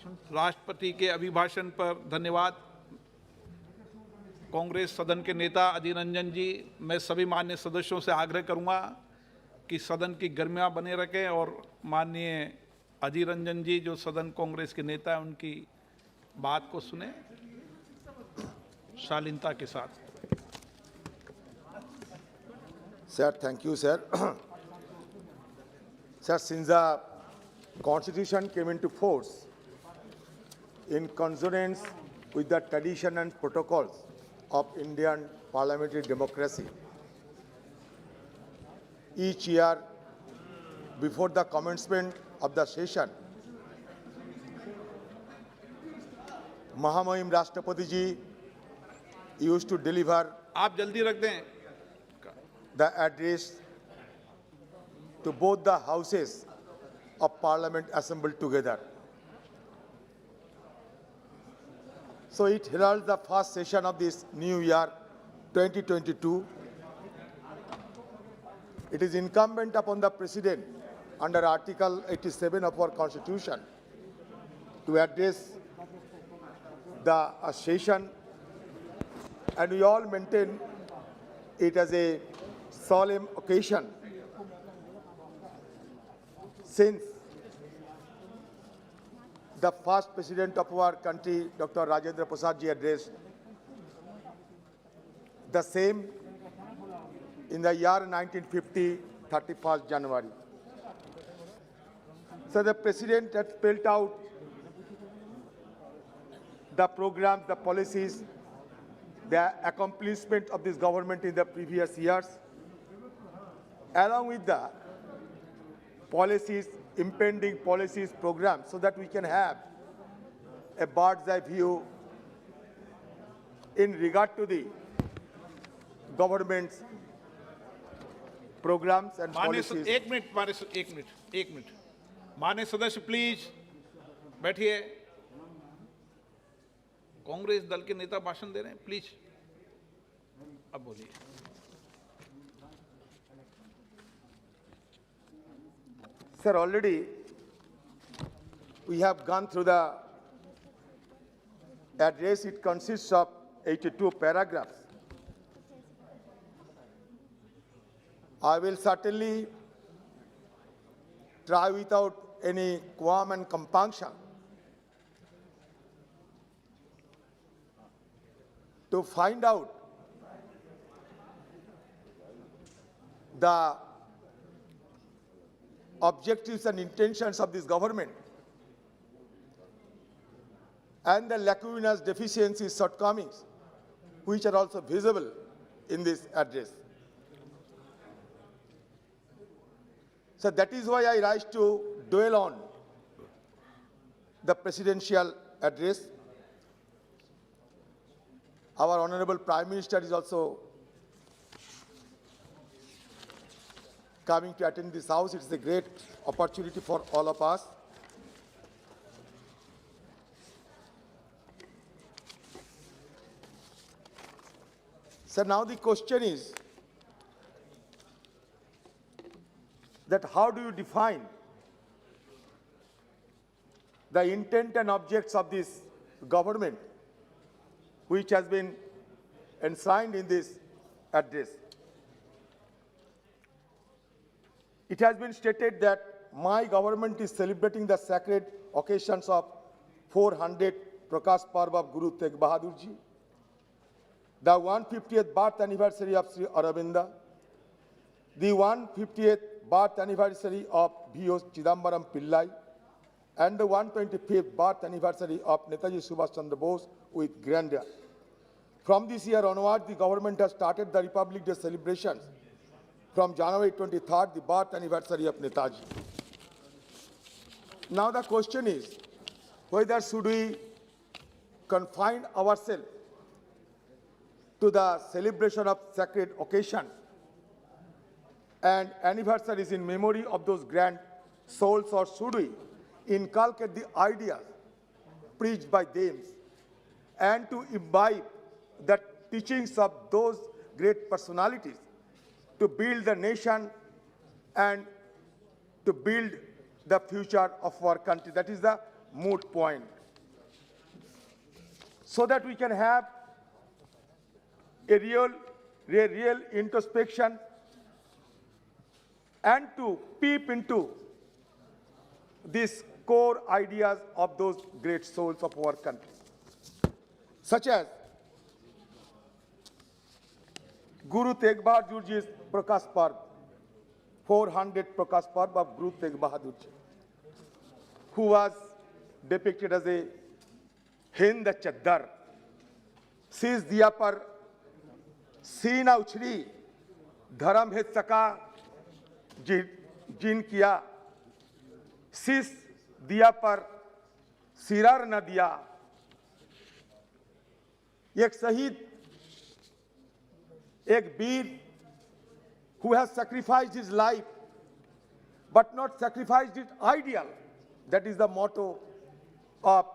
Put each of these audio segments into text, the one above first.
राष्ट्रपति के अभिभाषण पर धन्यवाद। कांग्रेस सदन के नेता अधीर रंजन जी, मैं सभी माननीय सदस्यों से आग्रह करूंगा कि सदन की गर्मियां बने रखें और माननीय अधीर रंजन जी जो सदन कांग्रेस के नेता हैं उनकी बात को सुने शालीनता के साथ। Sir, thank you, sir. Sir, since the Constitution came into force in consonance with the tradition and protocols of Indian parliamentary democracy, each year before the commencement of the session, Mahamahim Rashtrapati ji used to deliver आप जल्दी रख दें। the address to both the houses of parliament assembled together. So it heralds the first session of this new year 2022. It is incumbent upon the President under Article 87 of our Constitution to address the session, and we all maintain it as a solemn occasion, since the first president of our country, Dr. Rajendra Prasad ji, addressed the same in the year 1950, 31st January. So the president had spelled out the programs, the policies, the accomplishment of this government in the previous years, along with the policies, impending policies, programs, so that we can have a bird's eye view in regard to the government's programs and policies. एक minute माननीय सदस्य please बैठिए। कांग्रेस दल के नेता भाषण दे रहे हैं, प्लीज अब बोलिए। Sir, already we have gone through the address. It consists of 82 paragraphs. I will certainly try without any qualm and compunction to find out the objectives and intentions of this government and the lacunas, deficiencies, shortcomings, which are also visible in this address. So that is why I rise to dwell on the presidential address. Our Honorable Prime Minister is also coming to attend this house. It's a great opportunity for all of us. So now the question is that how do you define the intent and objects of this government which has been enshrined in this address? It has been stated that my government is celebrating the sacred occasions of 400 Prakash Parv of Guru Tegh Bahadur Ji, the 150th birth anniversary of Sri Aurobindo, the 150th birth anniversary of V.O. Chidambaram Pillai, and the 125th birth anniversary of Netaji Subhash Chandra Bose with grandeur. From this year onward, the government has started the Republic Day celebrations from January 23rd, the birth anniversary of Netaji. Now the question is, whether should we confine ourselves to the celebration of sacred occasion and anniversaries in memory of those grand souls, or should we inculcate the ideas preached by them and to imbibe the teachings of those great personalities to build the nation and to build the future of our country? That is the moot point, so that we can have a real introspection and to peep into these core ideas of those great souls of our country, such as Guru Tegh Bahadur Ji's Prakash Parv, 400 Prakash Parv of Guru Tegh Bahadur Ji, who was depicted as a Hind Chaddar, शीश दिया पर सीना उछली, धर्म है सका जिन किया, शीश दिया पर सिरार न दिया। एक शहीद, एक वीर, who has sacrificed his life but not sacrificed his ideal. That is the motto of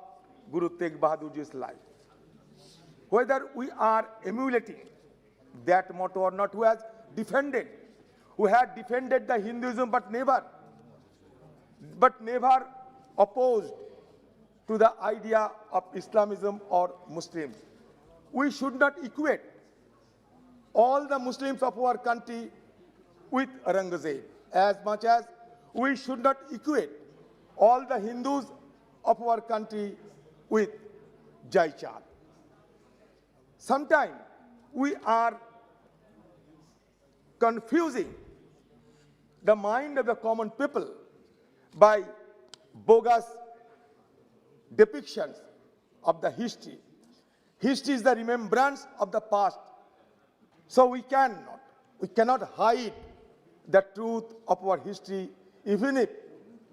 Guru Tegh Bahadur Ji's life. Whether we are emulating that motto or not, who had defended the Hinduism but never opposed to the idea of Islamism or Muslims. We should not equate all the Muslims of our country with Aurangzeb, as much as we should not equate all the Hindus of our country with Jai Chand. Sometimes we are confusing the mind of the common people by bogus depictions of the history. History is the remembrance of the past. So we cannot hide the truth of our history, even if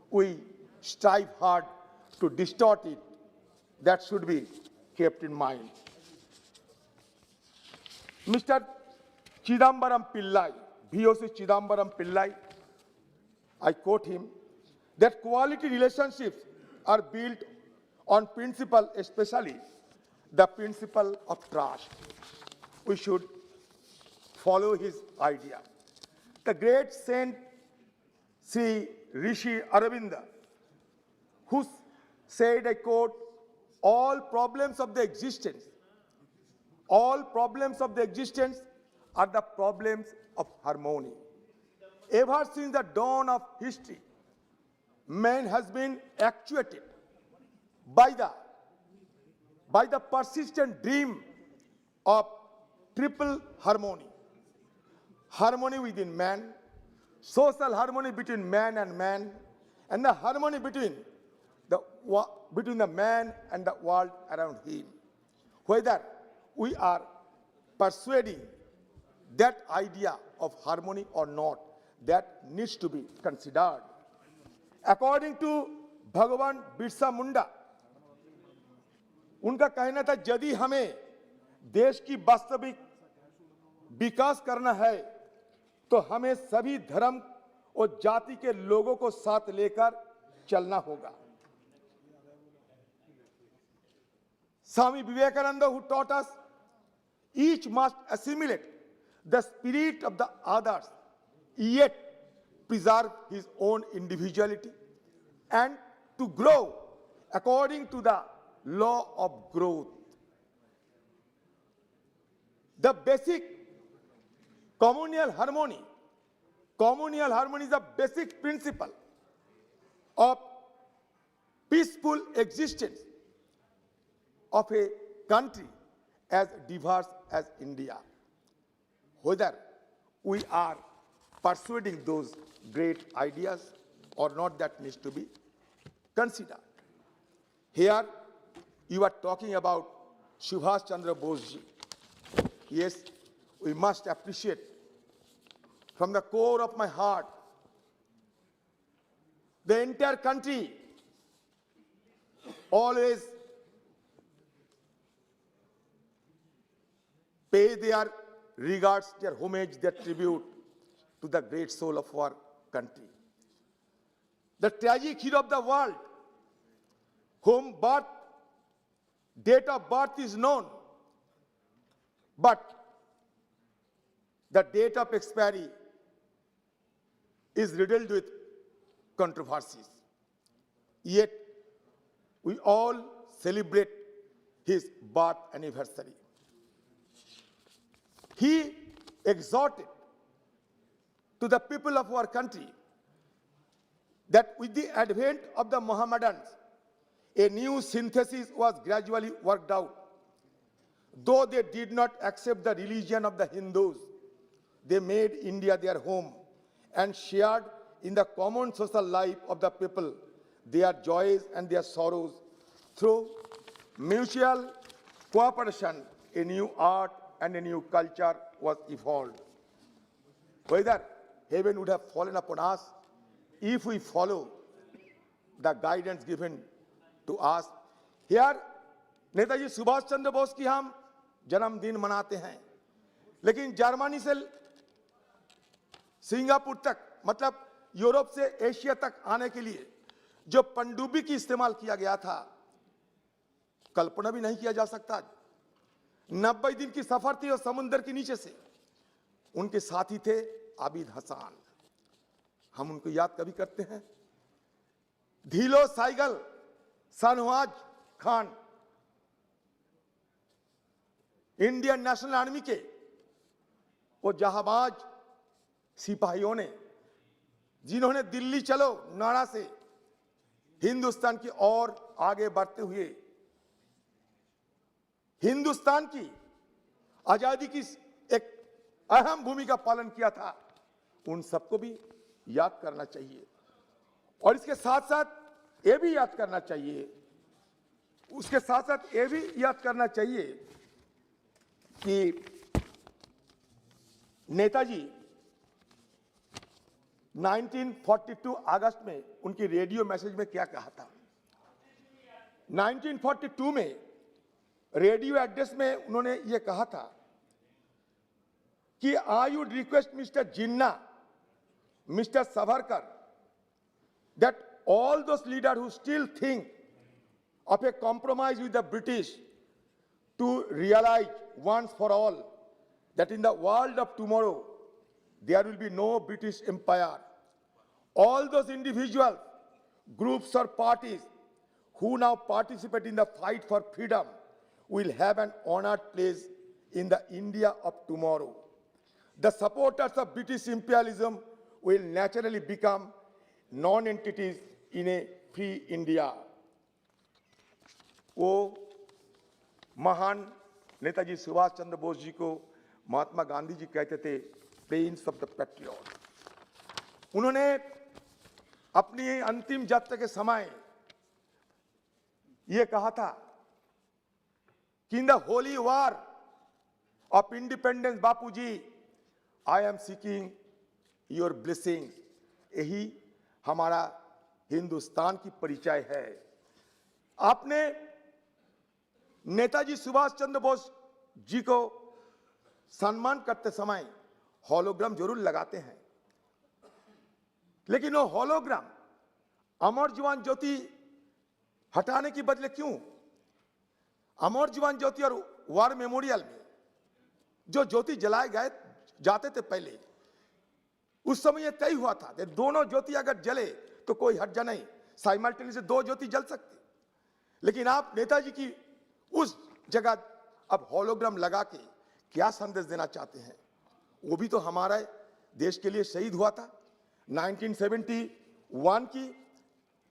we strive hard to distort it. That should be kept in mind. Mr. Chidambaram Pillai, VOC Chidambaram Pillai, I quote him, that quality relationships are built on principle, especially the principle of trust. We should follow his idea. The great saint Sri Rishi Aurobindo, who said, I quote, all problems of the existence are the problems of harmony. Ever since the dawn of history, man has been actuated by the persistent dream of triple harmony. Harmony within man, social harmony between man, and the harmony between the man and the world around him. Whether we are persuading that idea of harmony or not, that needs to be considered. According to Bhagwan Birsa Munda, उनका कहना था, यदि हमें देश की वास्तविक विकास करना है तो हमें सभी धर्म और जाति के लोगों को साथ लेकर चलना होगा. Swami Vivekananda, who taught us, each must assimilate the spirit of the others, yet preserve his own individuality, and to grow according to the law of growth. The basic communal harmony is the basic principle of peaceful existence of a country as diverse as India. Whether we are persuading those great ideas or not, that needs to be considered. Here, you are talking about Subhash Chandra Bose ji. Yes, we must appreciate from the core of my heart. The entire country always pay their regards, their homage, their tribute to the great soul of our country. The tragic hero of the world, whom date of birth is known, but the date of expiry is riddled with controversies. Yet, we all celebrate his birth anniversary. He exhorted to the people of our country that with the advent of the Mohammedans, a new synthesis was gradually worked out. Though they did not accept the religion of the Hindus, they made India their home and shared in the common social life of the people, their joys and their sorrows. Through mutual cooperation, a new art and a new culture was evolved. Whether heaven would have fallen upon us if we follow the guidance given to us. Here, Netaji Subhash Chandra Bose की हम जन्मदिन मनाते हैं, लेकिन Germany से Singapore तक, मतलब Europe से एशिया तक आने के लिए जो पनडुब्बी की इस्तेमाल किया गया था, कल्पना भी नहीं किया जा सकता। 90 दिन की सफर थी और समुद्र के नीचे से उनके साथी थे आबिद हसन। हम उनको याद कभी करते हैं। Dhillon Sehgal, Shahnawaz Khan, Indian National Army के वो जहाबाज सिपाहियों ने, जिन्होंने दिल्ली चलो नारा से हिंदुस्तान की ओर आगे बढ़ते हुए हिंदुस्तान की आजादी की एक अहम भूमिका पालन किया था, उन सबको भी याद करना चाहिए। और इसके साथ साथ ये भी याद करना चाहिए, उसके साथ साथ ये भी याद करना चाहिए कि नेताजी 1942 अगस्त में उनकी रेडियो मैसेज में क्या कहा था। 1942 में रेडियो एड्रेस में उन्होंने ये कहा था कि I would request mister Jinnah, mister Savarkar, that all those leaders who still think of a compromise with the British to realize once for all that in the world of tomorrow there will be no British Empire. All those individuals, groups or parties who now participate in the fight for freedom will have an honored place in the India of tomorrow. The supporters of British imperialism will naturally become non-entities in a free India. वो महान नेताजी सुभाष चंद्र बोस जी को महात्मा गांधी जी कहते थे Prince of the patriot. उन्होंने अपनी अंतिम यात्रा के समय ये कहा था कि in the holy war of independence Bapuji I am seeking your blessings. यही हमारा हिंदुस्तान की परिचय है। आपने नेताजी सुभाष चंद्र बोस जी को सम्मान करते समय होलोग्राम जरूर लगाते हैं, लेकिन वो होलोग्राम अमर जवान ज्योति हटाने के बदले क्यों अमर जवान ज्योति और वार मेमोरियल में जो ज्योति जलाए गए जाते थे पहले, उस समय यह तय हुआ था कि दोनों ज्योति अगर जले तो कोई हर्जा नहीं, साइमल्टेनियसली दो ज्योति जल सकती। लेकिन आप नेताजी की उस जगह अब होलोग्राम लगा के क्या संदेश देना चाहते हैं? वो भी तो हमारे देश के लिए शहीद हुआ था। 1971 की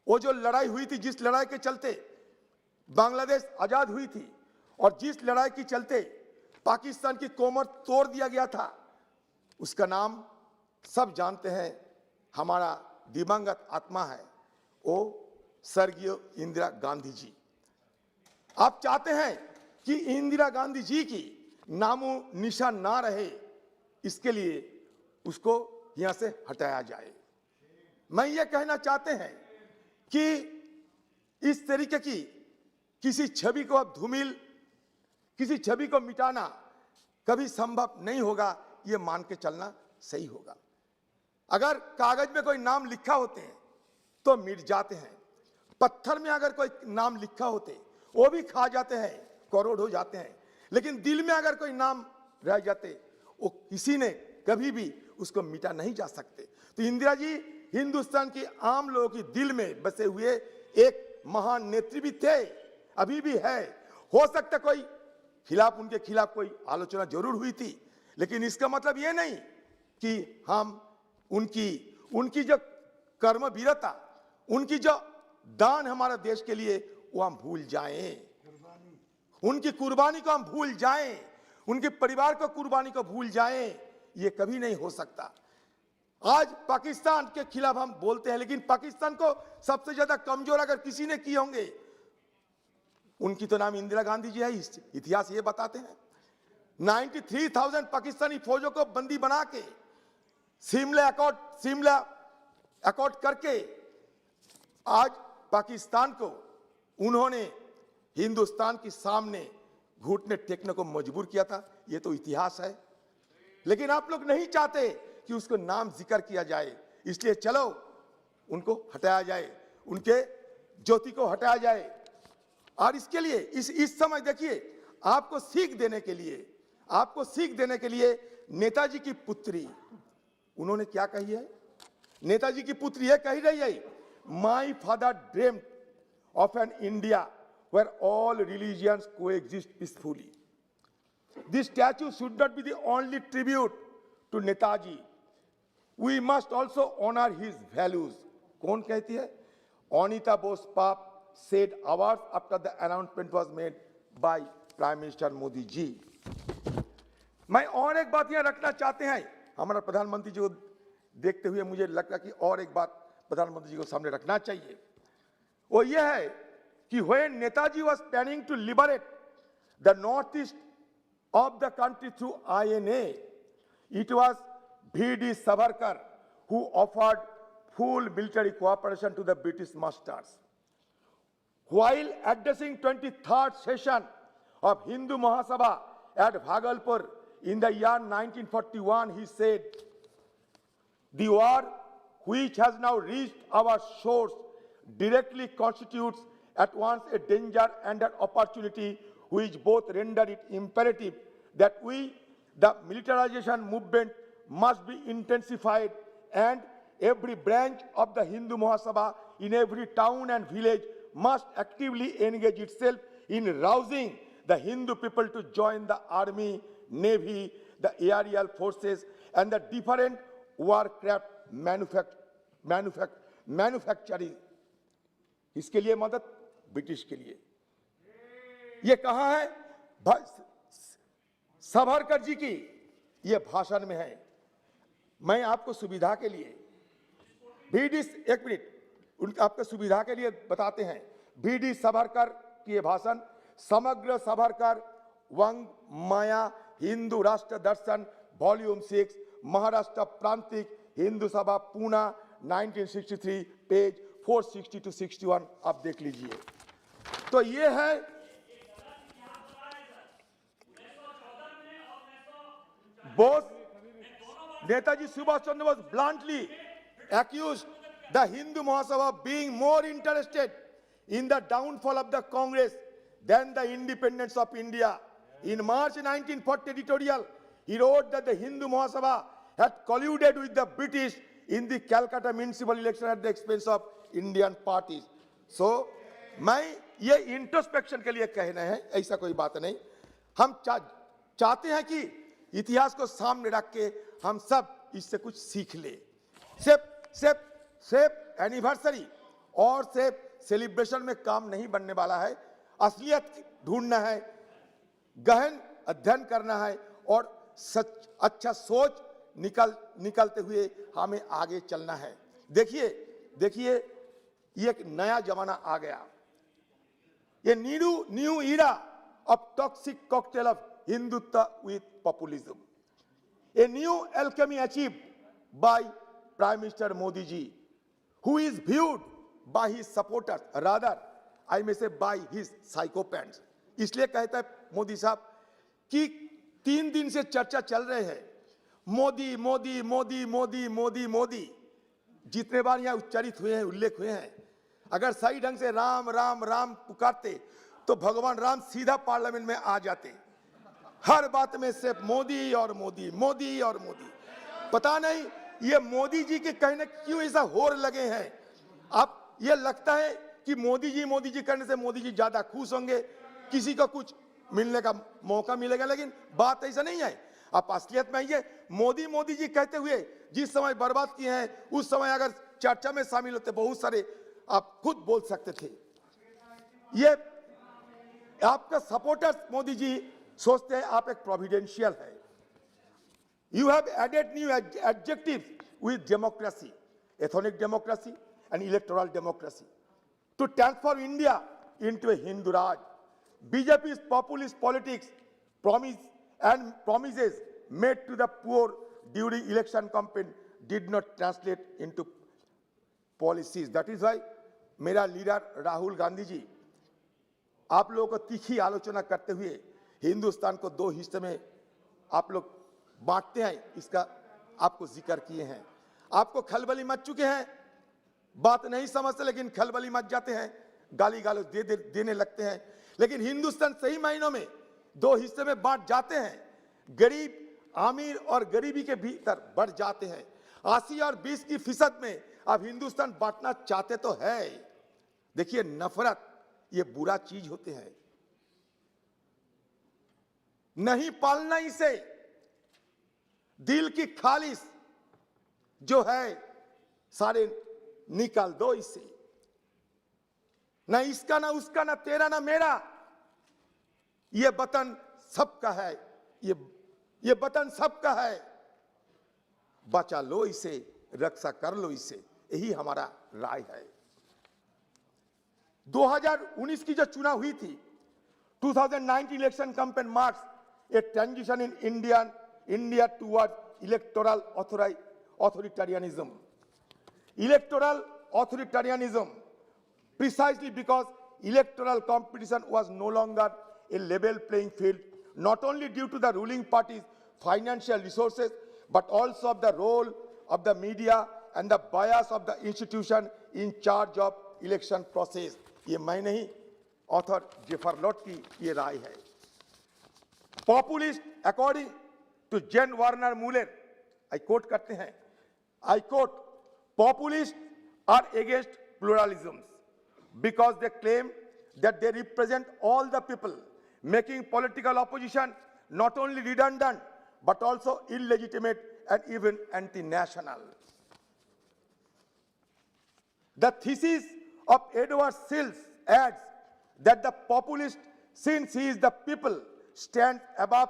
वो जो लड़ाई हुई थी, जिस लड़ाई के चलते बांग्लादेश आजाद हुई थी और जिस लड़ाई के चलते पाकिस्तान की कोमर तोड़ दिया गया था, उसका नाम सब जानते हैं, हमारा दिवंगत आत्मा है वो स्वर्गीय इंदिरा गांधी जी। आप चाहते हैं कि इंदिरा गांधी जी की नामो निशान ना रहे, इसके लिए उसको यहां से हटाया जाए। मैं ये कहना चाहते हैं कि इस तरीके की किसी छवि को अब धूमिल, किसी छवि को मिटाना कभी संभव नहीं होगा, ये मान के चलना सही होगा। अगर कागज में कोई नाम लिखा होते हैं तो मिट जाते हैं, पत्थर में अगर कोई नाम लिखा होते वो भी खा जाते हैं, करोड़ हो जाते हैं, लेकिन दिल में अगर कोई नाम रह जाते वो किसी ने कभी भी उसको मिटा नहीं जा सकते। तो इंदिरा जी हिंदुस्तान के आम लोगों के दिल में बसे हुए एक महान नेत्री भी थे, अभी भी है। हो सकता कोई उनके खिलाफ कोई आलोचना जरूर हुई थी, लेकिन इसका मतलब यह नहीं कि हम उनकी जो कर्मवीरता, उनकी जो दान हमारे देश के लिए, वो हम भूल जाएं, उनकी कुर्बानी को हम भूल जाएं, उनके परिवार को कुर्बानी को भूल जाएं, ये कभी नहीं हो सकता। आज पाकिस्तान के खिलाफ हम बोलते हैं, लेकिन पाकिस्तान को सबसे ज्यादा कमजोर अगर किसी ने किए होंगे, उनकी तो नाम इंदिरा गांधी जी है। इतिहास ये बताते हैं 93,000 पाकिस्तानी फौजों को बंदी बना के शिमला अकॉर्ड करके आज पाकिस्तान को उन्होंने हिंदुस्तान के सामने घुटने टेकने को मजबूर किया था। ये तो इतिहास है, लेकिन आप लोग नहीं चाहते कि उसको नाम जिक्र किया जाए, इसलिए चलो उनको हटाया जाए, उनके ज्योति को हटाया जाए। और इसके लिए इस समय देखिए, आपको सीख देने के लिए नेताजी की पुत्री उन्होंने क्या कही है। नेताजी की पुत्री यह कही रही है, my father dreamed of an India where all religions coexist peacefully. This statue should not be the only tribute to Netaji. We must also honor his values. कौन कहती है? Anita Bose Pap said hours after the announcement was made by Prime Minister Modi ji. मैं और एक बात यहाँ रखना चाहते हैं, हमारा प्रधानमंत्री जी को देखते हुए मुझे लगता है कि और एक बात प्रधानमंत्री जी को सामने रखना चाहिए। वो यह है कि when Netaji was planning to liberate the northeast of the country through INA, it was V.D. Savarkar who offered full military cooperation to the British masters. While addressing 23rd session of Hindu Mahasabha at Bhagalpur in the year 1941, he said, "The war which has now reached our shores directly constitutes at once a danger and an opportunity, which both render it imperative that the militarization movement must be intensified, and every branch of the Hindu Mahasabha in every town and village must actively engage itself in rousing the Hindu people to join the army, navy, the aerial forces, and the different warcraft manufacturing." इसके लिए मदद British के लिए। ये कहां है? सावरकर जी की ये भाषण में है। मैं आपको सुविधा के लिए एक मिनट आपको सुविधा के लिए बताते हैं। V.D. सावरकर की ये भाषण समग्र सावरकर वंग माया हिंदू राष्ट्र दर्शन वॉल्यूम 6 महाराष्ट्र प्रांतिक हिंदू सभा पूना 1963 पेज 460 to 61 आप देख लीजिए। तो ये है Bose Netaji Subhash Chandra Bose bluntly accused the Hindu Mahasabha of being more interested in the downfall of the Congress than the independence of India. In March 1940 editorial, he wrote that the Hindu Mahasabha had colluded with the British in the Calcutta municipal election at the expense of Indian parties. So, मैं ये introspection के लिए कहना है, ऐसा कोई बात नहीं। हम चाहते हैं कि इतिहास को सामने रख के हम सब इससे कुछ सीख ले। सिर्फ एनिवर्सरी और सिर्फ सेलिब्रेशन में काम नहीं बनने वाला है। असलियत ढूंढना है, गहन अध्ययन करना है और अच्छा सोच निकलते हुए हमें आगे चलना है। देखिए ये एक नया जमाना आ गया। ये new era of toxic cocktail of Hindutva with populism, a new alchemy achieved by Prime Minister Modi ji, who is viewed by his supporters, rather I may say by his psychopaths. इसलिए कहता है मोदी साहब कि 3 दिन से चर्चा चल रहे हैं मोदी मोदी मोदी मोदी मोदी मोदी, जितने बार यहाँ उच्चारित हुए हैं, उल्लेख हुए हैं। अगर सही ढंग से राम राम राम पुकारते तो भगवान राम सीधा पार्लियामेंट में आ जाते। हर बात में सिर्फ मोदी और मोदी, मोदी और मोदी। पता नहीं ये मोदी जी के कहने क्यों ऐसा होर लगे हैं। अब ये लगता है कि मोदी जी करने से मोदी जी ज्यादा खुश होंगे, किसी को कुछ मिलने का मौका मिलेगा, लेकिन बात ऐसा नहीं है। आप असलियत में आइए, मोदी जी कहते हुए जिस समय बर्बाद किए हैं, उस समय अगर चर्चा में शामिल होते बहुत सारे आप खुद बोल सकते थे। ये आपका सपोर्टर्स मोदी जी सोचते हैं आप एक प्रोविडेंशियल है। You have added new adjectives with democracy, ethnic democracy and electoral democracy, to transform India into a Hindu Raj. BJP's populist politics promises made to the poor during election campaign did not translate into policies. That is why मेरा leader Rahul Gandhi ji आप लोगों को तीखी आलोचना करते हुए हिंदुस्तान को दो हिस्से में आप लोग बांटते हैं, इसका आपको जिक्र किए हैं। आपको खलबली मच चुके हैं, बात नहीं समझते लेकिन खलबली मच जाते हैं, गाली गालोच देने लगते हैं। लेकिन हिंदुस्तान सही मायनों में दो हिस्से में बांट जाते हैं, गरीब अमीर और गरीबी के भीतर बढ़ जाते हैं। 80 और 20% में अब हिंदुस्तान बांटना चाहते तो है। देखिए, नफरत ये बुरा चीज होते हैं, नहीं पालना इसे। दिल की खालिश जो है सारे निकाल दो इससे, ना इसका ना उसका ना तेरा ना मेरा। ये वतन सबका है, ये वतन सबका है, बचा लो इसे, रक्षा कर लो इसे, यही हमारा राय है। 2019 की जो चुनाव हुई थी, 2019 election campaign marks a transition in India towards electoral authoritarianism. Electoral authoritarianism, precisely because electoral competition was no longer a level playing field, not only due to the ruling party's financial resources, but also of the role of the media and the bias of the institution in charge of election process. ये मैं नहीं, author जेफर lot की ये राय है। Populist, according to Jen Warner Muller, I quote करते हैं, I quote, populists are against pluralisms because they claim that they represent all the people, making political opposition not only redundant but also illegitimate and even anti-national. The thesis of Edward Sills adds that the populist, since he is the people, stands above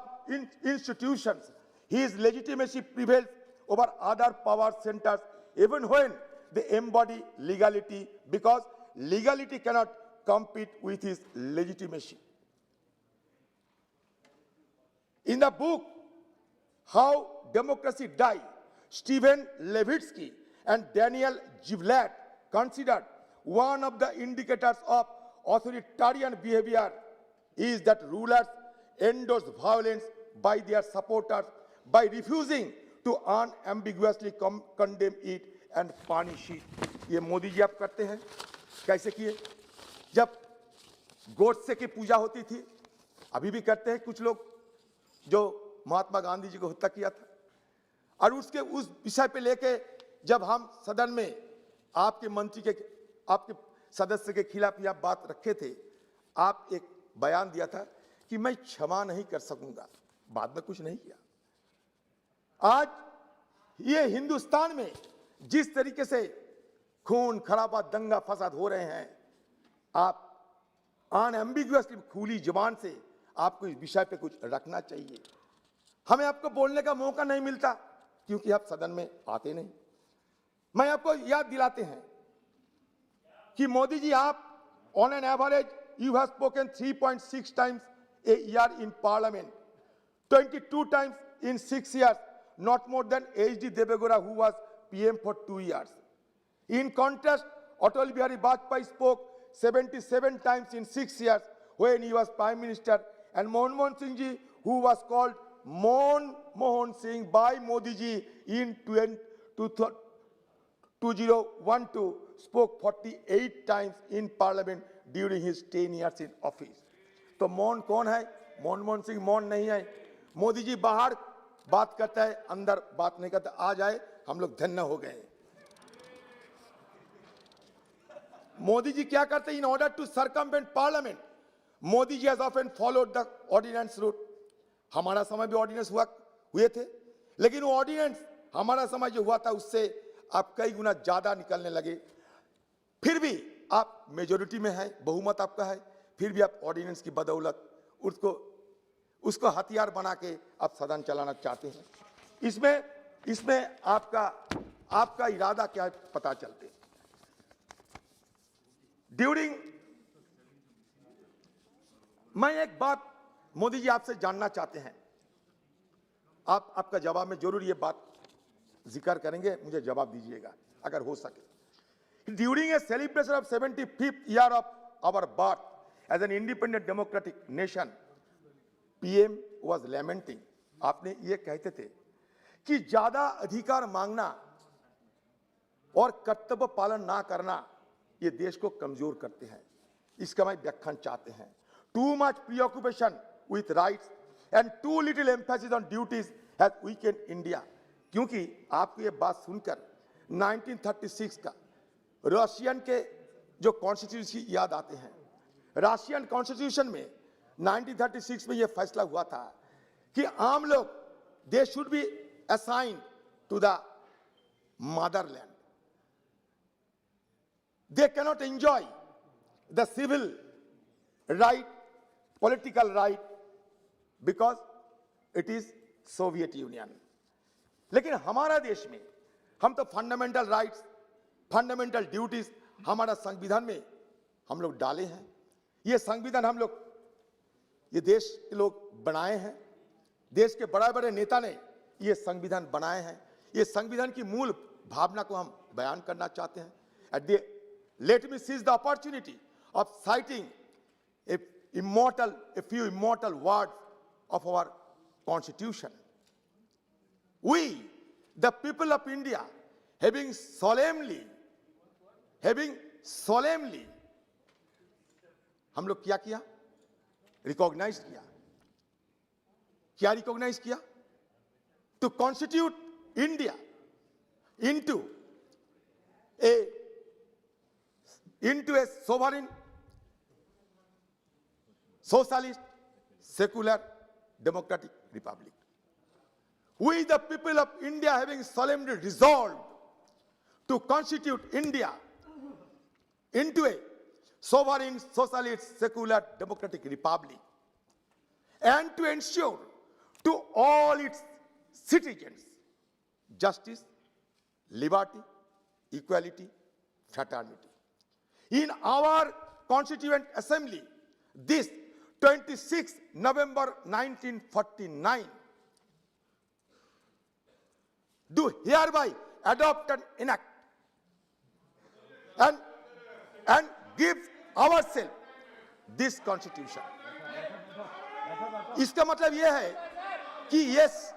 institutions. His legitimacy prevails over other power centers even when they embody legality, because legality cannot compete with his legitimacy. In the book How Democracy Died, Stephen Levitsky and Daniel Giblat considered one of the indicators of authoritarian behavior is that rulers endorse violence by their supporters by refusing to unambiguously condemn it and punish it. ये मोदी जी आप करते हैं, कैसे किए? जब गोडसे की पूजा होती थी, अभी भी करते हैं कुछ लोग, जो महात्मा गांधी जी को हत्या किया था, और उसके उस विषय पे लेके जब हम सदन में आपके मंत्री के, आपके सदस्य के खिलाफ यह बात रखे थे, आप एक बयान दिया था कि मैं क्षमा नहीं कर सकूंगा, बाद में कुछ नहीं किया। आज ये हिंदुस्तान में जिस तरीके से खून खराबा दंगा फसाद हो रहे हैं, आप अनएम्बिगुअसली खुली जुबान से आपको इस विषय पे कुछ रखना चाहिए। हमें आपको बोलने का मौका नहीं मिलता क्योंकि आप सदन में आते नहीं। मैं आपको याद दिलाते हैं कि मोदी जी, आप on an average you have spoken 3.6 times a year in parliament, 22 times in 6 years, not more than H.D. Devegowda, who was PM for 2 years. In contrast, Atal Bihari Vajpayee spoke 77 times in 6 years when he was Prime Minister, and Manmohan Singh ji, who was called Mohan Singh by Modi ji in 2012, spoke 48 times in parliament during his 10 years in office. तो मौन कौन है? मनमोहन सिंह मौन नहीं है। मोदी जी बाहर बात करता है, अंदर बात नहीं करता। आ जाए, हम लोग धन्य हो गए। मोदी जी क्या करते हैं? In order to circumvent parliament, Modi ji has often followed the ordinance route. हमारा समय भी ऑर्डिनेंस हुए थे, लेकिन वो ऑर्डिनेंस हमारा समय जो हुआ था उससे आप कई गुना ज्यादा निकलने लगे। फिर भी आप मेजोरिटी में हैं, बहुमत आपका है, फिर भी आप ऑर्डिनेंस की बदौलत उसको हथियार बना के आप सदन चलाना चाहते हैं। इसमें आपका इरादा क्या है पता चलते। मैं एक बात मोदी जी आपसे जानना चाहते हैं, आपका जवाब में जरूर ये बात जिक्र करेंगे, मुझे जवाब दीजिएगा अगर हो सके। During a celebration of 75th year of our birth as an independent democratic nation, PM was lamenting, आपने ये कहते थे कि ज्यादा अधिकार मांगना और कर्तव्य पालन ना करना ये देश को कमजोर करते हैं। इसका मैं व्याख्यान चाहते हैं। Too much preoccupation with rights and too little emphasis on duties has weakened India. क्योंकि आपको ये बात सुनकर 1936 का रशियन के जो कॉन्स्टिट्यूशन याद आते हैं। रशियन कॉन्स्टिट्यूशन में 1936 में यह फैसला हुआ था कि आम लोग they should be assign to the motherland, they cannot enjoy the civil right, political right, because it is Soviet Union. लेकिन हमारा देश में हम तो फंडामेंटल राइट्स, फंडामेंटल ड्यूटीज हमारा संविधान में हम लोग डाले हैं। ये संविधान हम लोग, ये देश के लोग बनाए हैं, देश के बड़े बड़े नेता ने ये संविधान बनाए हैं। ये संविधान की मूल भावना को हम बयान करना चाहते हैं। Let me seize the opportunity of citing a few immortal words of our Constitution. We, the people of India, having solemnly, हम लोग क्या किया? रिकॉग्नाइज किया। क्या रिकॉग्नाइज किया? To constitute India into a sovereign, socialist, secular, democratic republic. We, the people of India, having solemnly resolved to constitute India into a sovereign, socialist, secular, democratic republic, and to ensure to all its citizens justice, liberty, equality, fraternity. In our Constituent Assembly, this 26 November 1949, do hereby adopt and enact and give ourselves this Constitution. इसका मतलब यह है कि yes,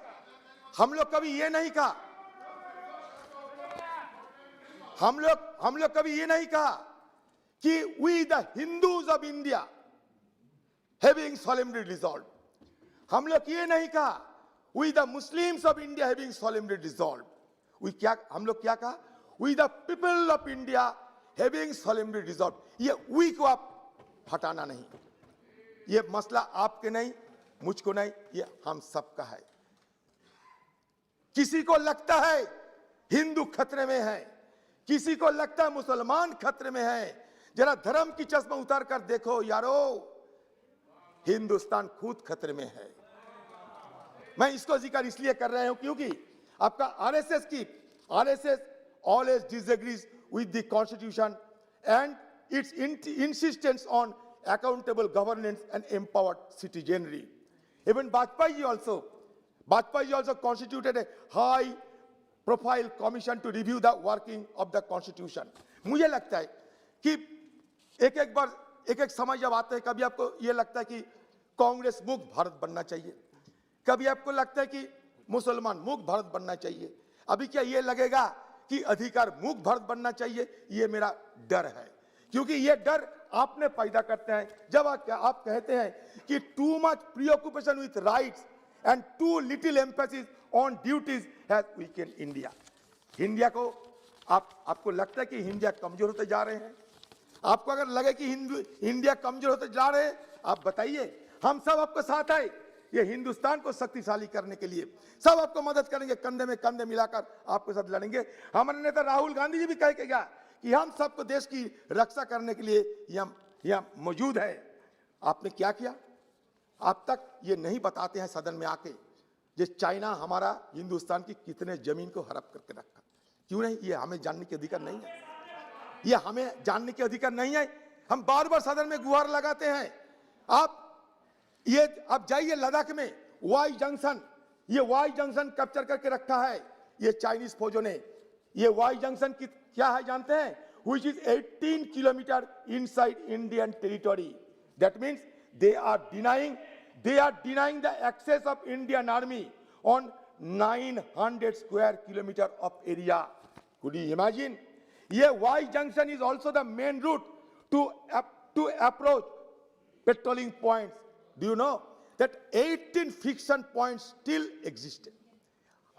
हम लोग कभी ये नहीं कहा, हम लोग कभी ये नहीं कहा कि we the Hindus of India having solemnly resolved, हम लोग ये नहीं कहा we the Muslims of India having solemnly resolved, हम लोग क्या कहा? we the people of India having solemnly resolved. ये we को आप हटाना नहीं, ये मसला आपके नहीं, मुझको नहीं, ये हम सबका है। किसी को लगता है हिंदू खतरे में है, किसी को लगता है मुसलमान खतरे में है, जरा धर्म की चश्मा उतार कर देखो यारो, हिंदुस्तान खुद खतरे में है। मैं इसको जिक्र इसलिए कर रहा हूं क्योंकि आपका RSS always disagrees with the constitution and its insistence on accountable governance and empowered citizenry. Even Vajpayee also constituted a high profile commission to review the working of the constitution. मुझे लगता है कि एक समय जब आता है, कभी आपको ये लगता है कि कांग्रेस मुक्त भारत बनना चाहिए, कभी आपको लगता है कि मुसलमान मुक्त भारत बनना चाहिए, अभी क्या ये लगेगा कि अधिकार मुक्त भारत बनना चाहिए? ये मेरा डर है, क्योंकि ये डर आपने पैदा करते हैं जब आप कहते हैं कि too much preoccupation with rights and too little emphasis on duties has weakened India. India को आपको लगता है कि इंडिया कमजोर होते जा रहे हैं? आपको अगर लगे कि इंडिया कमजोर होते जा रहे हैं, आप बताइए, हम सब आपके साथ आए ये हिंदुस्तान को शक्तिशाली करने के लिए, सब आपको मदद करेंगे, कंधे में कंधे मिलाकर आपके साथ लड़ेंगे। हमारे नेता राहुल गांधी जी भी कह के गया कि हम सबको देश की रक्षा करने के लिए यहाँ मौजूद है। आपने क्या किया? अब तक ये नहीं बताते हैं सदन में आके, ये चाइना हमारा हिंदुस्तान की कितने जमीन को हड़प करके रखा। क्यों नहीं? ये हमें जानने के अधिकार नहीं है, ये हमें जानने के अधिकार नहीं है। हम बार बार सदन में गुहार लगाते हैं। आप जाइए लद्दाख में वाई जंक्शन, ये वाई जंक्शन कैप्चर करके रखा है ये चाइनीज फौजों ने। ये वाई जंक्शन की क्या है जानते हैं? Which is 18 kilometers inside Indian territory. That means they are denying the access of Indian Army on 900 square kilometers of area. Could you imagine? ये Y junction is also the main route to approach patrolling points. Do you know that 18 friction points still exist?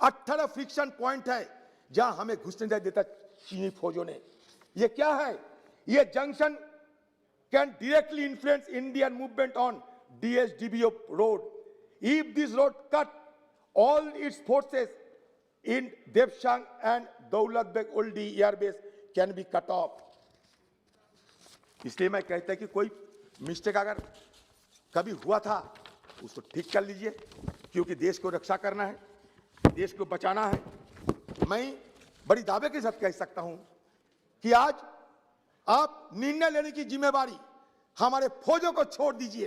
18 friction point है जहां हमें घुसने नहीं देता चीनी फौजों ने। ये क्या है? ये junction can directly influence Indian movement on DSDBO road. If this road cut, all its forces in Devshang and Daulat Beg Oldi airbase can be cut off. इसलिए मैं कहता हूं कि कोई मिस्टेक अगर कभी हुआ था उसको ठीक कर लीजिए, क्योंकि देश को रक्षा करना है, देश को बचाना है। मैं बड़ी दावे के साथ कह सकता हूं कि आज आप निर्णय लेने की जिम्मेवारी हमारे फौजों को छोड़ दीजिए।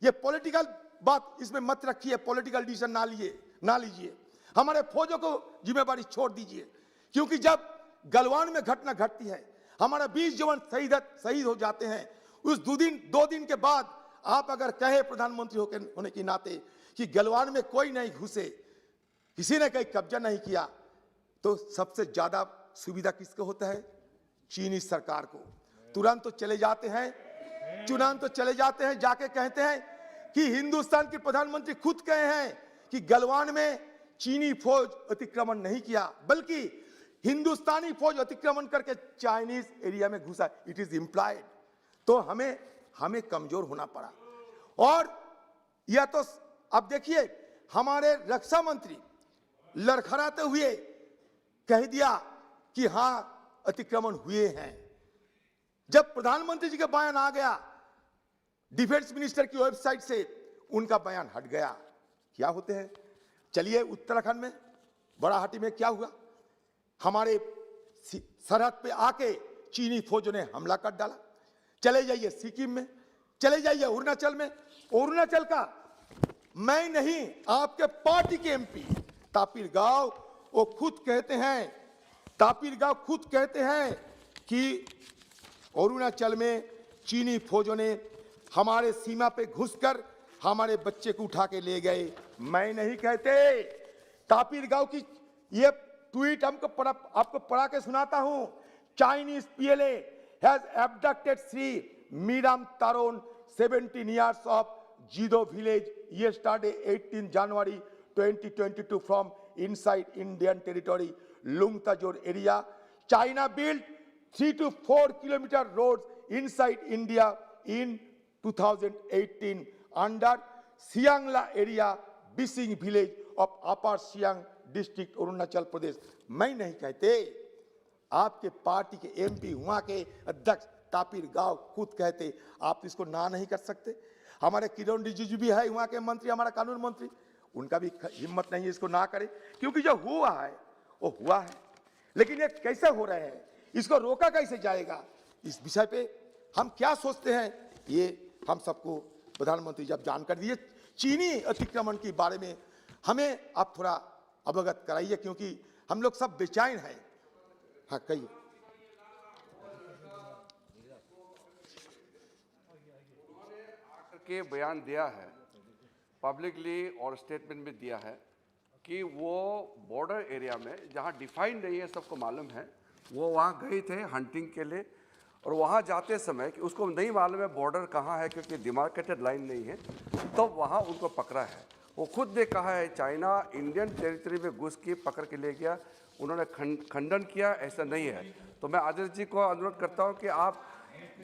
ये पॉलिटिकल बात इसमें मत रखिए, पॉलिटिकल डिसीजन ना लीजिए। हमारे फौजों को जिम्मेवारी छोड़ दीजिए, क्योंकि जब गलवान में घटना घटती है, हमारा 20 जवान शहीद हो जाते हैं, उस 2 दिन के बाद आप अगर कहे प्रधानमंत्री होने के नाते कि गलवान में कोई नहीं घुसे, किसी ने कहीं कब्जा नहीं किया, तो सबसे ज्यादा सुविधा किसको होता है? चीनी सरकार को। तुरंत तो चले जाते हैं, जाके कहते हैं कि हिंदुस्तान के प्रधानमंत्री खुद कहे हैं कि गलवान में चीनी फौज अतिक्रमण नहीं किया, बल्कि हिंदुस्तानी फौज अतिक्रमण करके चाइनीज एरिया में घुसा। It is implied. तो हमें कमजोर होना पड़ा। और यह तो अब देखिए, हमारे रक्षा मंत्री लड़खड़ाते हुए कह दिया कि हां अतिक्रमण हुए हैं। जब प्रधानमंत्री जी का बयान आ गया, डिफेंस मिनिस्टर की वेबसाइट से उनका बयान हट गया। क्या होते हैं? चलिए उत्तराखंड में बड़ाहाटी में क्या हुआ? हमारे सरहद पे आके चीनी फौजों ने हमला कर डाला। चले जाइए सिक्किम में, चले जाइए अरुणाचल में। अरुणाचल का मैं नहीं, आपके पार्टी के एमपी तापिर गाव वो खुद कहते हैं कि अरुणाचल में चीनी फौजों ने हमारे सीमा पे घुसकर हमारे बच्चे को उठा के ले गए। मैं नहीं कहते। तापिर गाव की ये ट्वीट आपको पढ़ा के सुनाता हूं। Chinese PLA has abducted Sri Miram Taron, 17 years of Jido village yesterday, 18 January 2022 from inside Indian territory, Lungtajor area. China built 3 to 4 kilometer roads inside India in 2018 under Siangla area, Bising village of Upper Siang district, Arunachal Pradesh. मैं नहीं कहते, आपके party के MP वहां के अध्यक्ष तापिर गाव खुद कहते। आप इसको ना नहीं कर सकते? हमारे किरण रिजिजू भी है वहां के मंत्री, हमारा कानून मंत्री, उनका भी हिम्मत नहीं है इसको ना करे, क्योंकि जो हुआ है वो हुआ है। लेकिन ये कैसे हो रहे हैं, इसको रोका कैसे जाएगा? इस विषय पे हम क्या सोचते हैं, ये हम सबको प्रधानमंत्री जब जानकारी दिए चीनी अतिक्रमण के बारे में, हमें आप थोड़ा अवगत कराइए, क्योंकि हम लोग सब बेचैन हैं। हाँ, कहिए। के बयान दिया है पब्लिकली और स्टेटमेंट में दिया है कि वो बॉर्डर एरिया में जहाँ डिफाइन नहीं है, सबको मालूम है, वो वहाँ गए थे हंटिंग के लिए, और वहाँ जाते समय कि उसको नहीं मालूम है बॉर्डर कहाँ है, क्योंकि डिमार्केटेड लाइन नहीं है, तो वहाँ उनको पकड़ा है। वो खुद ने कहा है चाइना इंडियन टेरिटरी में घुस के पकड़ के ले गया। उन्होंने खंडन किया, ऐसा नहीं है। तो मैं आदर्श जी को अनुरोध करता हूँ कि आप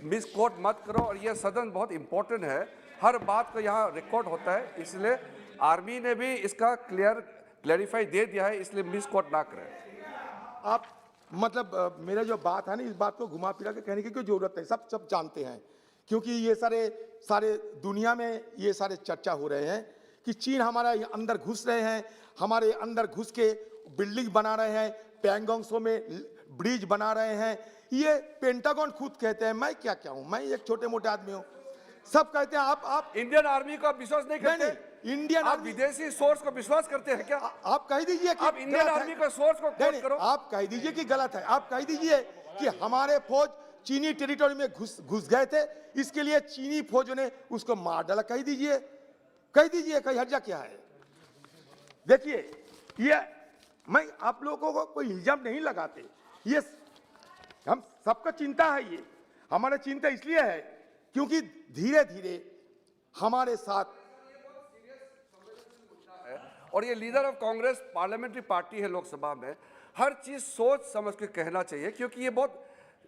मिस कोट मत करो। और ये सदन बहुत इंपॉर्टेंट है, हर बात को यहाँ रिकॉर्ड होता है, इसलिए आर्मी ने भी इसका क्लैरिफाई दे दिया है, इसलिए मिस कोट ना करें। आप मतलब मेरा जो बात है ना, इस बात को घुमा फिरा के कहने की कोई जरूरत नहीं, सब जानते हैं, क्योंकि ये सारे दुनिया में ये सारे चर्चा हो रहे हैं कि चीन हमारा अंदर घुस रहे हैं, हमारे अंदर घुस के बिल्डिंग बना रहे हैं, पैंगोंग में ब्रिज बना रहे हैं। ये पेंटागन खुद कहते हैं, मैं क्या हूं, मैं एक छोटे मोटे आदमी हूं। सब कहते हैं आप इंडियन आर्मी को आप विश्वास नहीं करते? इंडियन आप विदेशी सोर्स को विश्वास करते हैं क्या? आप कह दीजिए कि आप इंडियन आर्मी का सोर्स को कोट करो। आप कह दीजिए कि गलत है, आप कह दीजिए कि हमारे फौज चीनी टेरिटोरी में घुस गए थे, इसके लिए चीनी फौजों ने उसको मार डाला। कह दीजिए कहीं हर्जा क्या है। देखिए, ये मैं आप लोगों को कोई इल्जाम नहीं लगाते, ये हम सबका चिंता है। ये हमारा चिंता इसलिए है क्योंकि धीरे धीरे हमारे साथ, और ये leader of Congress parliamentary party है लोकसभा में, हर चीज सोच समझ के कहना चाहिए, क्योंकि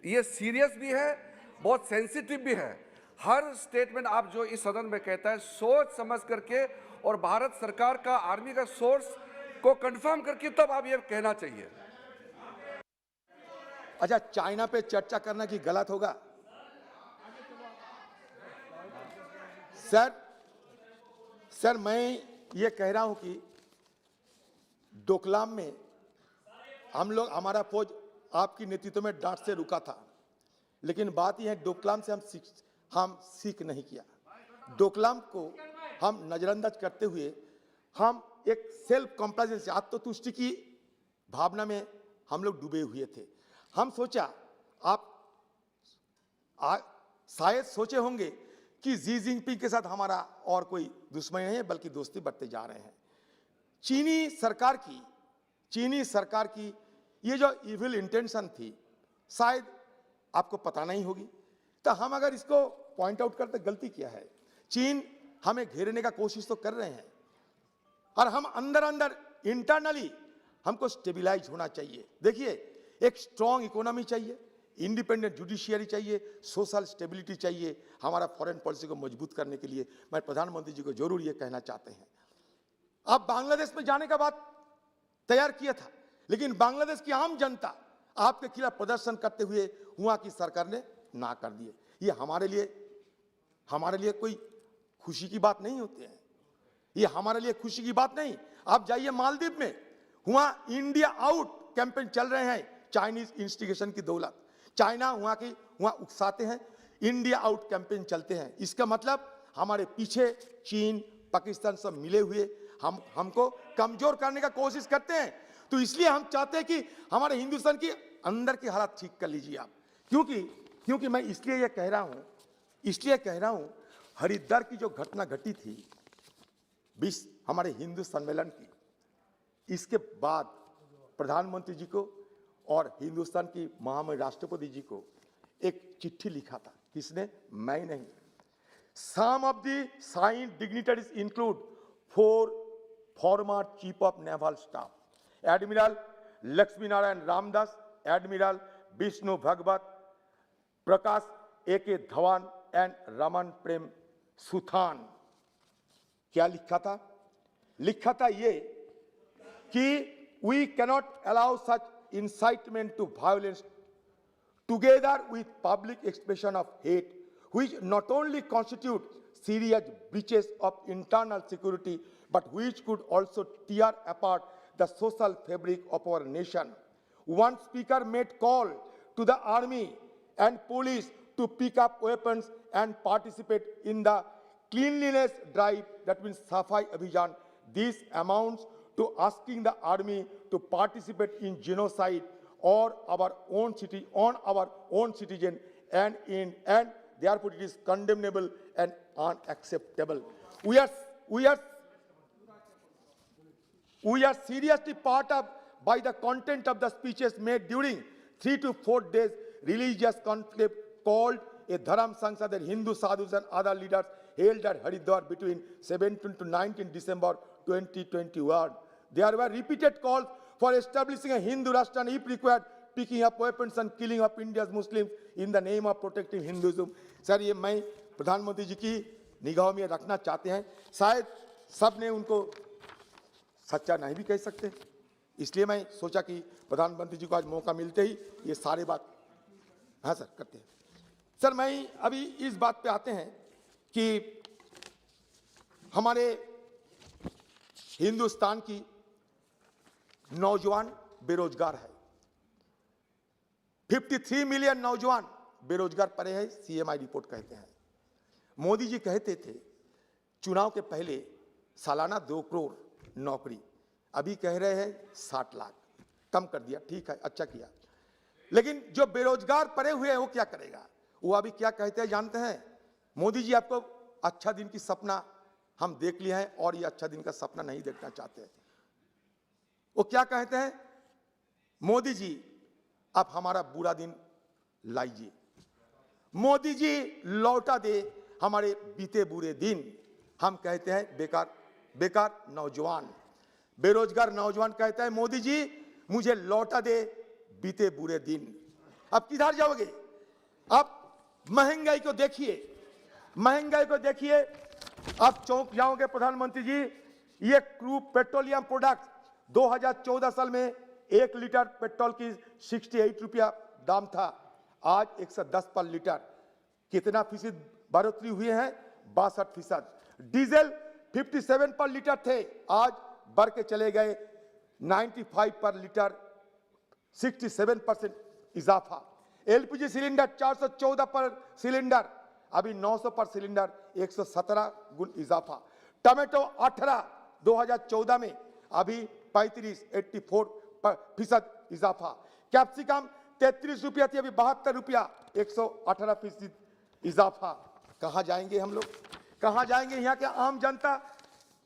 ये सीरियस भी है, बहुत सेंसिटिव भी है। हर स्टेटमेंट आप जो इस सदन में कहता है सोच समझ करके, और भारत सरकार का आर्मी का सोर्स को कंफर्म करके तब आप ये कहना चाहिए। अच्छा, चाइना पे चर्चा करना कि गलत होगा? सर मैं ये कह रहा हूं कि डोकलाम में हमारा फौज आपकी नेतृत्व में डांट से रुका था, लेकिन बात यह है डोकलाम से हम सीख नहीं किया। डोकलाम को हम नजरअंदाज करते हुए हम एक सेल्फ कॉम्प्लाजेंस, आत्मतुष्टि की भावना में हम लोग डूबे हुए थे। हम सोचा, आप शायद सोचे होंगे कि जी जिनपिंग के साथ हमारा और कोई दुश्मनी नहीं है, बल्कि दोस्ती बढ़ते जा रहे हैं। चीनी सरकार की ये जो इविल इंटेंशन थी, शायद आपको पता नहीं होगी, तो हम अगर इसको पॉइंट आउट करते, गलती क्या है। चीन हमें घेरने का कोशिश तो कर रहे हैं, और हम अंदर इंटरनली हमको स्टेबिलाइज होना चाहिए। देखिए, एक स्ट्रॉन्ग इकोनॉमी चाहिए, इंडिपेंडेंट जुडिशियरी चाहिए, सोशल स्टेबिलिटी चाहिए। हमारा फॉरेन पॉलिसी को मजबूत करने के लिए मैं प्रधानमंत्री जी को जरूर ये कहना चाहते हैं, आप बांग्लादेश में जाने का बात तैयार किया था, लेकिन बांग्लादेश की आम जनता आपके खिलाफ प्रदर्शन करते हुए वहां की सरकार ने ना कर दिए। ये हमारे लिए कोई खुशी की बात नहीं होती है, ये हमारे लिए खुशी की बात नहीं। आप जाइए मालदीव में, वहां इंडिया आउट कैंपेन चल रहे हैं, चाइनीज इंस्टिगेशन की दौलत। चाइना वहां उकसाते हैं, इंडिया आउट कैंपेन चलते हैं। इसका मतलब हमारे पीछे चीन, पाकिस्तान सब मिले हुए हमको कमजोर करने का कोशिश करते हैं। तो इसलिए हम चाहते हैं कि हमारे हिंदुस्तान की अंदर की हालत ठीक कर लीजिए आप। क्योंकि मैं इसलिए ये कह रहा हूं, हरिद्वार की जो घटना घटी थी हमारे हिंदू सम्मेलन की, इसके बाद प्रधानमंत्री जी को और हिंदुस्तान की महामहिम राष्ट्रपति जी को एक चिट्ठी लिखा था। किसने? मैं नहीं। Some of the signed dignitaries include 4 former Chief of Naval Staff: Admiral Lakshminarayan Ramdas, Admiral Vishnu Bhagwat, Prakash A.K. Dhawan and Raman Prem Suthan। क्या लिखा था ये कि we cannot allow such incitement to violence together with public expression of hate, which not only constitute serious breaches of internal security, but which could also tear apart the social fabric of our nation. One speaker made call to the army and police to pick up weapons and participate in the cleanliness drive, that means Safai Abhijan. This amounts to asking the army to participate in genocide on our own citizen, and therefore it is condemnable and unacceptable. We are seriously part of by the content of the speeches made during 3 to 4 days religious conclave called a Dharam Sangsad, that Hindu sadhus and other leaders held at Haridwar between 17 to 19 December 2021. There were repeated calls for establishing a Hindu Rashtra and, if required, picking up weapons and killing up India's Muslims in the name of protecting Hinduism. Sir ये मैं प्रधानमंत्री जी की निगाहों में रखना चाहते हैं, शायद सब ने उनको सच्चा नहीं भी कह सकते, इसलिए मैं सोचा कि प्रधानमंत्री जी को आज मौका मिलते ही ये सारे बात हाँ सर करते हैं। सर मैं अभी इस बात पे आते हैं कि हमारे हिंदुस्तान की नौजवान बेरोजगार है, 53 मिलियन नौजवान बेरोजगार पड़े हैं, सीएमआई रिपोर्ट कहते हैं। मोदी जी कहते थे चुनाव के पहले सालाना 2 करोड़ नौकरी, अभी कह रहे हैं 60 लाख, कम कर दिया, ठीक है, अच्छा किया। लेकिन जो बेरोजगार पड़े हुए हैं वो क्या करेगा? वो अभी क्या कहते हैं जानते हैं? मोदी जी आपको अच्छा दिन की सपना हम देख लिया है और ये अच्छा दिन का सपना नहीं देखना चाहते। वो क्या कहते हैं? मोदी जी आप हमारा बुरा दिन लाइए, मोदी जी लौटा दे हमारे बीते बुरे दिन। हम कहते हैं बेकार नौजवान, बेरोजगार नौजवान कहता है मोदी जी मुझे लौटा दे बीते बुरे दिन। अब किधर जाओगे? आप महंगाई को देखिए, महंगाई को देखिए, आप चौंक जाओगे प्रधानमंत्री जी। ये क्रूड पेट्रोलियम प्रोडक्ट 2014 साल में 1 लीटर पेट्रोल की 68 रुपया दाम था, आज 110 पर लीटर। कितना फीसद बढ़ोतरी हुई है? 62%। डीजल 57 पर लीटर थे, आज बढ़ के चले गए 95 पर लीटर, 67% इजाफा। एलपीजी सिलेंडर 414 पर सिलेंडर, अभी 900 पर सिलेंडर, 117 गुण इजाफा। टमाटो 18 2014 में, अभी 84% इजाफा। कैप्सिकम 33 रुपया थी, अभी 72 रुपया, 118% इजाफा। कहां जाएंगे हम लोग? कहां जाएंगे? यहाँ के आम जनता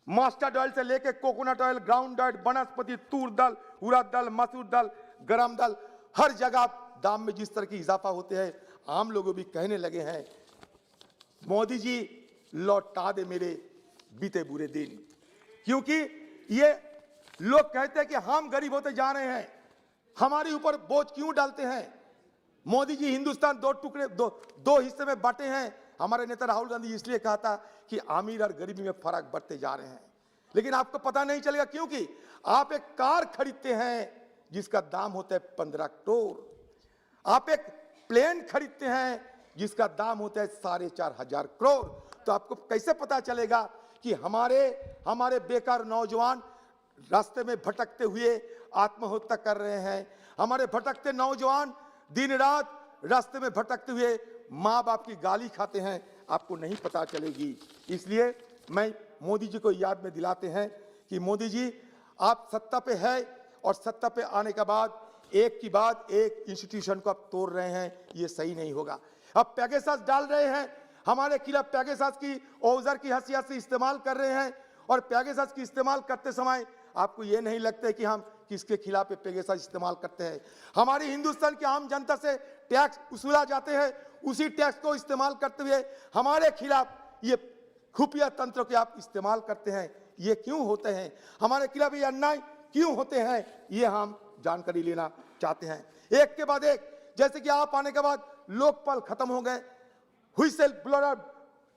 मस्टर्ड ऑयल से लेके कोकोनट ऑयल, ग्राउंड ऑयल, वनस्पति, तूर दाल, उड़द दाल, मसूर दाल, गरम दाल, हर जगह दाम में जिस तरह की इजाफा होते हैं, आम लोग भी कहने लगे हैं मोदी जी लौटा दे मेरे बीते बुरे दिन। क्योंकि ये लोग कहते हैं कि हम गरीब होते जा रहे हैं, हमारे ऊपर बोझ क्यों डालते हैं? मोदी जी हिंदुस्तान दो हिस्से में बांटे हैं। हमारे नेता राहुल गांधी इसलिए कहा था कि अमीर और गरीबी में फर्क बढ़ते जा रहे हैं, लेकिन आपको पता नहीं चलेगा क्योंकि आप एक कार खरीदते हैं जिसका दाम होता है 15 करोड़, आप एक प्लेन खरीदते हैं जिसका दाम होता है 4,500 करोड़। तो आपको कैसे पता चलेगा कि हमारे बेकार नौजवान रास्ते में भटकते हुए आत्महत्या कर रहे हैं, हमारे भटकते नौजवान दिन रात रास्ते में भटकते हुए माँ बाप की गाली खाते हैं, आपको नहीं पता चलेगी। इसलिए मैं मोदी जी को याद में दिलाते हैं कि मोदी जी आप सत्ता पे है और सत्ता पे आने के बाद एक के बाद एक इंस्टीट्यूशन को आप तोड़ रहे हैं, ये सही नहीं होगा। अब पेगासस डाल रहे हैं हमारे खिलाफ, पेगासस की औजार की हैसियत से इस्तेमाल कर रहे हैं, और पेगासस की इस्तेमाल करते समय आपको ये नहीं लगता है कि हम किसके खिलाफ पेगासस इस्तेमाल करते हैं? हमारी हिंदुस्तान की आम जनता से टैक्स वसूला जाते हैं, उसी टैक्स को इस्तेमाल करते हुए हमारे खिलाफ ये खुफिया तंत्र के आप इस्तेमाल करते हैं। ये क्यों होते हैं? हमारे खिलाफ ये अन्याय क्यों होते हैं? ये हम जानकारी लेना चाहते हैं। एक के बाद एक, जैसे कि आप आने के बाद लोकपाल खत्म हो गए, व्हिसल ब्लोअर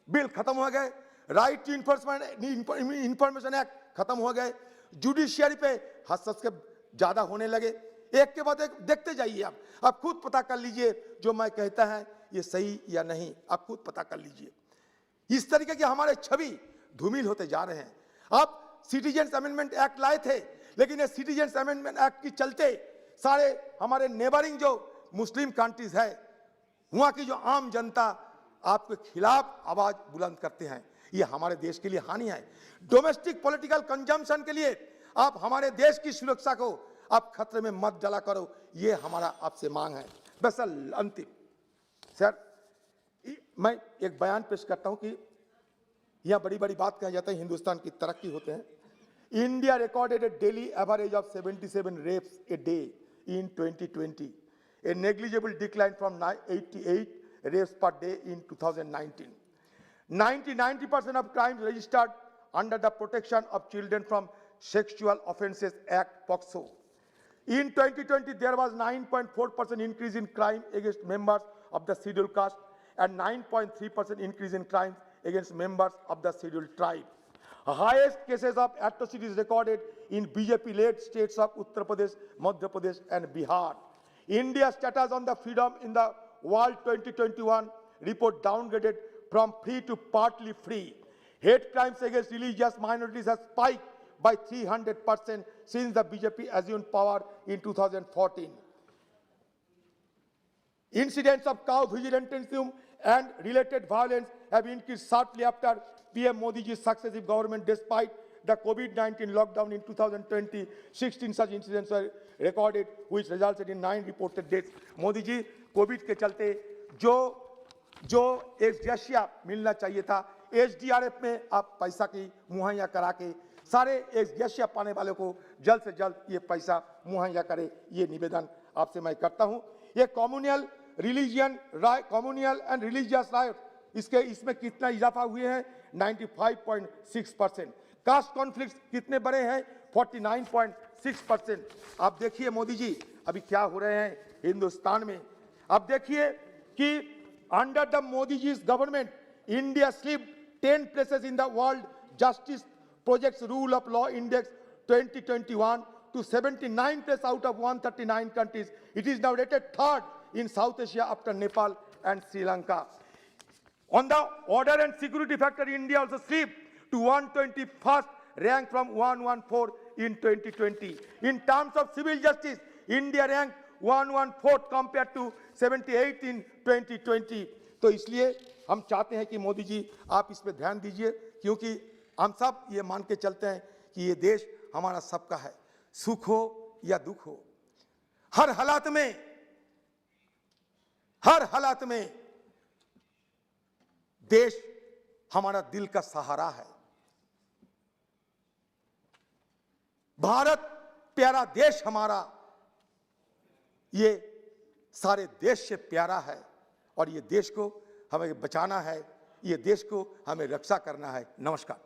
बिल खत्म हो गए, राइट टू इंफॉर्मेशन एक्ट खत्म हो गए, जुडिशियरी पे हस्तक्षेप ज्यादा होने लगे। एक के बाद एक देखते जाइए, आप खुद पता कर लीजिए जो मैं कहता है ये सही या नहीं, आप खुद पता कर लीजिए। इस तरीके के हमारे छवि धूमिल होते जा रहे हैं। आप सिटीजन अमेंडमेंट एक्ट लाए थे, लेकिन ये सिटीजन अमेंडमेंट एक्ट के चलते सारे हमारे नेबरिंग जो मुस्लिम कंट्रीज है, वहां की जो आम जनता आपके खिलाफ आवाज बुलंद करते हैं। ये हमारे देश के लिए हानि है। डोमेस्टिक पॉलिटिकल कंजम्पशन के लिए आप हमारे देश की सुरक्षा को आप खतरे में मत डाला करो, ये हमारा आपसे मांग है। बस अंतिम सर, मैं एक बयान पेश करता हूं कि यहां बड़ी बड़ी बात कहा जाता है, हिंदुस्तान की तरक्की होते हैं। India recorded a daily average of 77 rapes a day in 2020, a negligible decline from 88 rapes per day in 2019. 90% of crimes registered under the Protection of Children from Sexual Offences Act (POCSO). In 2020, there was 9.4% increase in crime against members of the scheduled caste and 9.3% increase in crimes against members of the scheduled tribe. Highest cases of atrocities recorded in BJP-led states of Uttar Pradesh, Madhya Pradesh, and Bihar. India's status on the freedom in the world 2021 report downgraded from free to partly free. Hate crimes against religious minorities has spiked by 300% since the BJP assumed power in 2014. Incidents of cow vigilantism and related violence have increased sharply after PM Modi's successive government. Despite the COVID-19 lockdown in 2020, 16 such incidents were recorded, which resulted in 9 reported deaths. Modi ji Covid के चलते जो ex gratia मिलना चाहिए था, SDRF में आप पैसा की मुहैया करा के सारे एक्सग्रेशिया पाने वालों को जल्द से जल्द ये पैसा मुहैया करे, ये निवेदन आपसे मैं करता हूं। ये कम्युनल एंड रिलीजियस राइट, इसमें कितना इजाफा हुए हैं? 95.6%। कास्ट कॉन्फ्लिक्ट कितने बड़े हैं? 49.6%। आप देखिए मोदी जी अभी क्या हो रहे हैं हिंदुस्तान में। अब देखिए कि under the Modi ji government India slipped 10 places in the World Justice Project's Rule of Law Index 2021 to 79 place out of 139 countries. It is now rated 3rd in South Asia after Nepal and Sri Lanka. On the order and security factor, India also slipped to 121st rank from 114 in 2020. In terms of civil justice, India ranked 114th compared to 78 in 2020. तो इसलिए हम चाहते हैं कि मोदी जी आप इस पे ध्यान दीजिए, क्योंकि हम सब ये मान के चलते हैं कि ये देश हमारा सबका है, सुख हो या दुख हो, हर हालात में देश हमारा दिल का सहारा है। भारत प्यारा देश हमारा, ये सारे देश से प्यारा है और ये देश को हमें बचाना है, ये देश को हमें रक्षा करना है। नमस्कार।